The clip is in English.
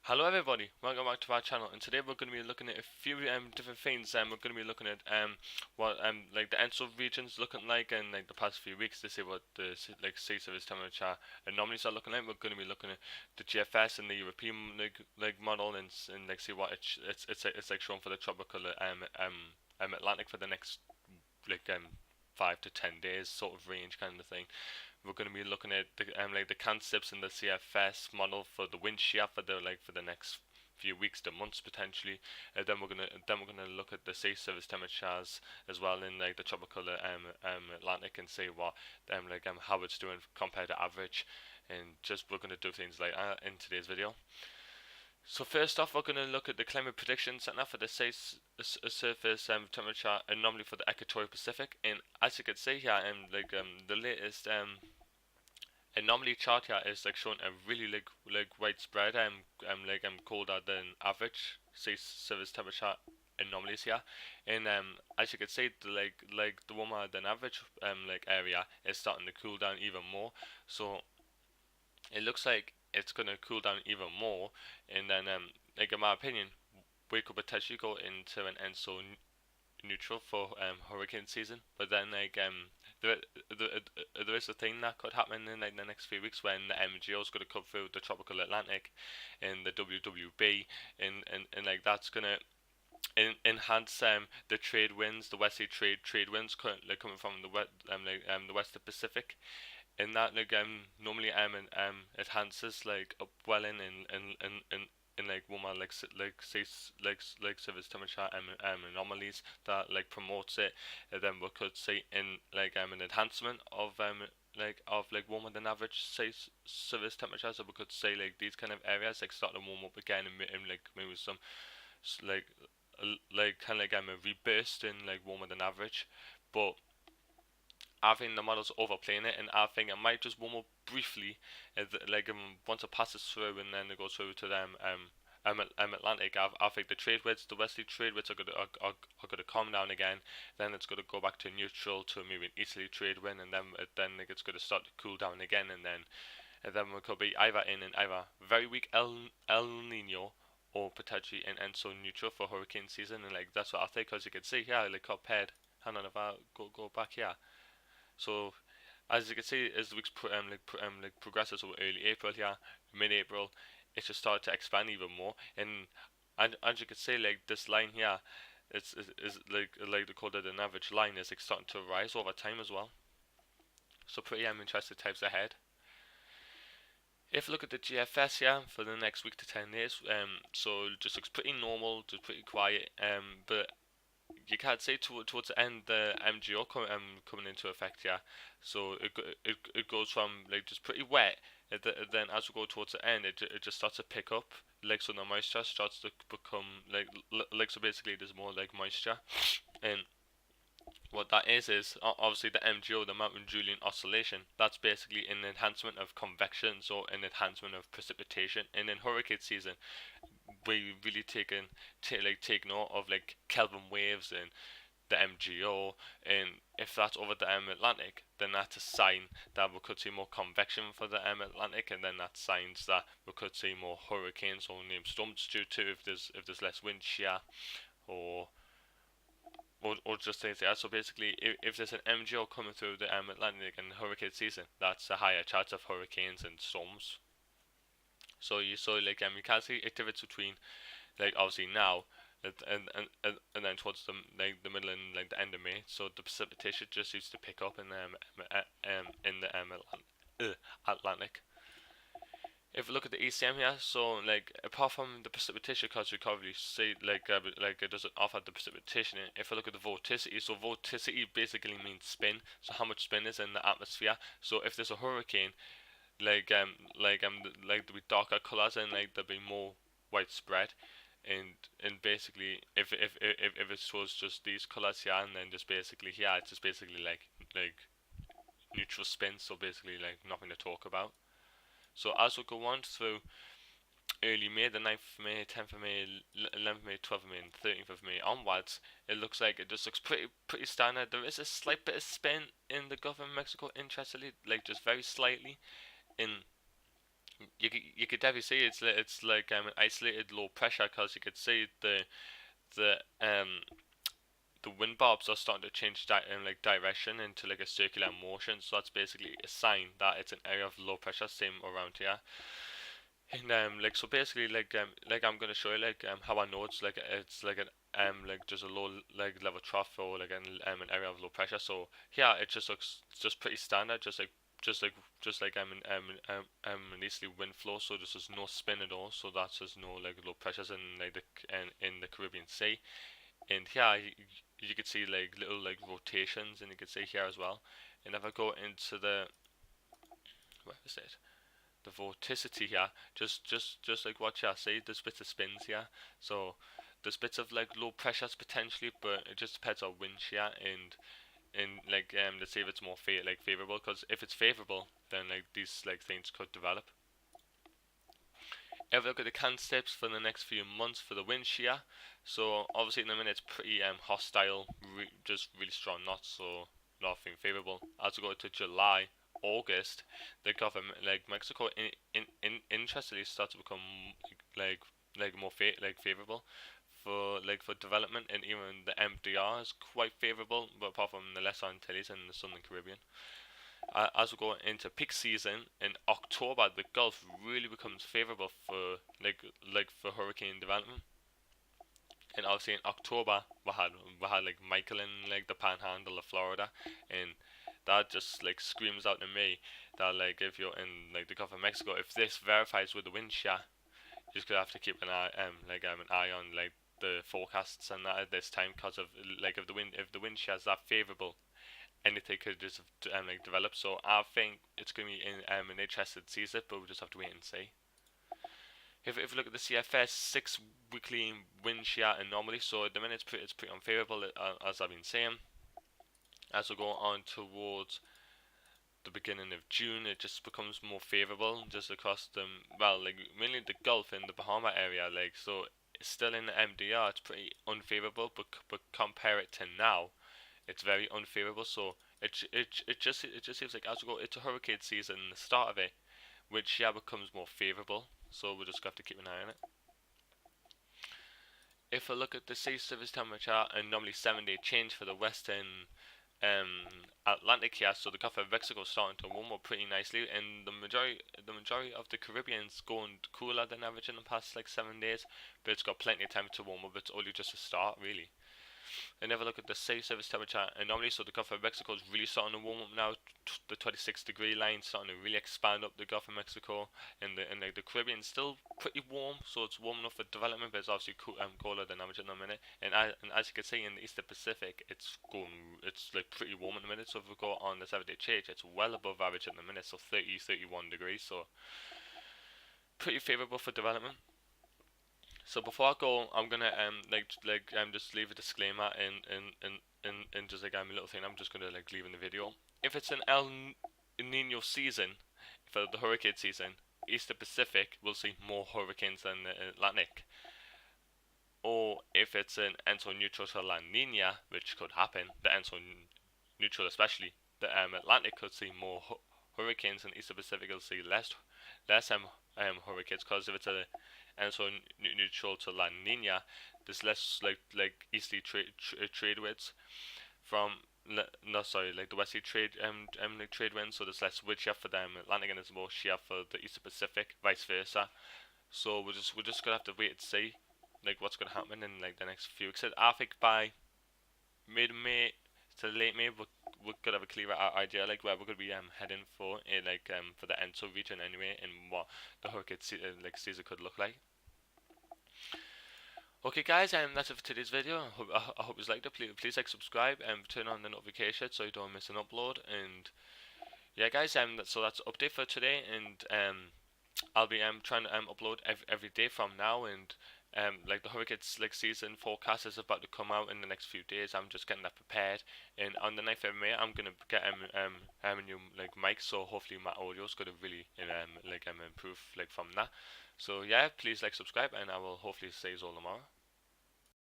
Hello everybody, welcome back to our channel, and today we're going to be looking at a few different things. We're going to be looking at what like the ENSO regions looking like in like the past few weeks to see what the sea surface temperature anomalies are looking like. We're going to be looking at the GFS and the European like model and like see what it's like shown for the tropical Atlantic for the next like 5 to 10 days sort of range kind of thing. We're going to be looking at the concepts in the CFS model for the wind shear for the next few weeks to months potentially. Then we're gonna look at the sea surface temperatures as well in like the tropical Atlantic and see what how it's doing compared to average. And just we're gonna do things like in today's video. So first off, we're going to look at the climate prediction center for the surface temperature anomaly for the equatorial Pacific. And as you can see here, the latest anomaly chart here is like showing a really like widespread colder than average sea surface temperature anomalies here. And as you can see, the warmer than average area is starting to cool down even more. So it looks like it's gonna cool down even more, and then in my opinion, we could potentially go into an ENSO neutral for hurricane season. But then there, there is a thing that could happen in like the next few weeks when the MGO is gonna come through the tropical Atlantic, and the WWB, and like that's gonna enhance the trade winds, the westerly trade winds currently coming from the western Pacific, and that normally it enhances like upwelling in like warmer surface temperature anomalies that like promotes it, and then we could see in an enhancement of warmer than average say surface temperatures. So we could say like these kind of areas like start to warm up again, and like maybe some like kind of a rebirst in like warmer than average. But I think the model's overplaying it, and I think it might just warm up briefly, once it passes through, and then it goes through to them Atlantic. I think the trade winds, the westerly trade winds are going to calm down again. Then it's going to go back to neutral to maybe an easterly trade wind, and then like, it's going to start to cool down again, and then we could be either in an either very weak El Nino or potentially an ENSO neutral for hurricane season. And like that's what I think, because you can see here like compared. Hang on, if I go back here. So as you can see, as the weeks progresses over early April here, mid-April, it just started to expand even more. And as you can see, like this line here, is like the colder than average line is like starting to rise over time as well. So pretty interested types ahead. If you look at the GFS here for the next week to 10 days, so it just looks pretty normal, just pretty quiet. But you can't say towards the end the MGO coming into effect here. So it goes from like just pretty wet, and then as we go towards the end, it just starts to pick up. Like so, the moisture starts to become so basically there's more like moisture, and what that is obviously the MGO, the Mountain Julian Oscillation. That's basically an enhancement of convection, so an enhancement of precipitation. And in hurricane season, we really take note of like Kelvin waves and the MGO, and if that's over the Atlantic, then that's a sign that we could see more convection for the Atlantic, and then that's signs that we could see more hurricanes or named storms due to if there's less wind shear or or just things like that. So basically, if there's an MGO coming through the Atlantic in hurricane season, that's a higher chance of hurricanes and storms. So you can see a difference between like obviously now and then towards the middle and like the end of May. So the precipitation just seems to pick up in the Atlantic. If you look at the ECM here, so like apart from the precipitation, because you can't really see like it doesn't offer the precipitation. If I look at the vorticity, so vorticity basically means spin. So how much spin is in the atmosphere. So if there's a hurricane, there'll be darker colors and like there'll be more widespread. And basically, if it shows just these colors here, and then just basically here, it's just basically like neutral spin. So basically like nothing to talk about. So as we go on through early May, the 9th of May, 10th of May, 11th of May, 12th of May, and 13th of May onwards, it looks like it just looks pretty standard. There is a slight bit of spin in the Gulf of Mexico, interestingly, like just very slightly. In you could definitely see it's like an isolated low pressure, because you could see the um the wind barbs are starting to change like direction into like a circular motion. So that's basically a sign that it's an area of low pressure. Same around here. And like so basically like I'm gonna show you how I know it's like an like just a low like level trough, or like an area of low pressure. So here it just looks just pretty standard, just like just like an easterly wind flow. So there's no spin at all. So that's just no like low pressures in like in the Caribbean Sea. And here you could see like little like rotations, and you could see here as well. And if I go into the, where is it, the vorticity here, just like what you see, there's bits of spins here. So there's bits of like low pressures potentially, but it just depends on wind shear. And like let's see if it's more like favorable, because if it's favorable, then like these like things could develop. If we look at the concepts for the next few months for the wind shear, so obviously in the minute it's pretty hostile, just really strong knots, so nothing favorable. As we go to July, August, the government, like Mexico, interestingly starts to become like more like favorable for development, and even the MDR is quite favorable, but apart from the Lesser Antilles and the Southern Caribbean. As we go into peak season in October, the Gulf really becomes favorable for for hurricane development. And obviously in October we had like Michael in like the Panhandle of Florida, and that just like screams out to me that like if you're in like the Gulf of Mexico, if this verifies with the wind shear, you're just gonna have to keep an eye on like the forecasts and that at this time, because of like if the wind shear is that favorable, anything could just like develop. So I think it's going to be an interesting season, but we'll just have to wait and see. If we look at the CFS 6 weekly wind shear anomaly, so at the minute it's pretty unfavorable, as I've been saying. As we go on towards the beginning of June, it just becomes more favorable just across the, well, like mainly the Gulf and the Bahama area. Like so, it's still in the MDR, it's pretty unfavorable, but compare it to now, it's very unfavorable. So it just seems like as we go into hurricane season, the start of it, which yeah becomes more favorable. So we'll just have to keep an eye on it. If I look at the sea surface temperature, and normally 7-day change for the western Atlantic here, so the Gulf of Mexico is starting to warm up pretty nicely, and the majority of the Caribbean's going cooler than average in the past like 7 days, but it's got plenty of time to warm up. It's only just a start really. And have a look at the sea surface temperature anomaly. So the Gulf of Mexico is really starting to warm up now. The 26-degree line starting to really expand up the Gulf of Mexico, and the Caribbean is still pretty warm, so it's warm enough for development, but it's obviously colder than average in a minute. And as you can see in the Eastern Pacific, it's like pretty warm in the minute. So if we go on the 7-day change, it's well above average in the minute, so 31 degrees. So pretty favorable for development. So before I go, I'm gonna just leave a disclaimer in just like a little thing. I'm just gonna like leave in the video. If it's an El Nino season, for the hurricane season, Eastern Pacific will see more hurricanes than the Atlantic. Or if it's an ENSO neutral to La Nina, which could happen, the ENSO neutral especially, the Atlantic could see more hurricanes, and Eastern Pacific will see less hurricanes, because if it's a and so neutral to La Nina, there's less easterly trade winds from no sorry like the westerly trade winds, so there's less wind shear for them Atlantic, and there's more shear for the Eastern Pacific, vice versa. So we're just gonna have to wait and see like what's gonna happen in like the next few weeks. I think by mid May to late May we're gonna have a clearer idea like where we're gonna be heading for for the ENSO region anyway, and what the hurricane season could look like. Okay, guys, that's it for today's video. I hope you liked it. Please like, subscribe, and turn on the notification so you don't miss an upload. And yeah, guys, so that's update for today. And I'll be trying to upload every day from now. And like the hurricane season forecast is about to come out in the next few days. I'm just getting that prepared. And on the 9th of May, I'm gonna get a new mic. So hopefully my audio is gonna really improve from that. So yeah, please like, subscribe, and I will hopefully see you all tomorrow.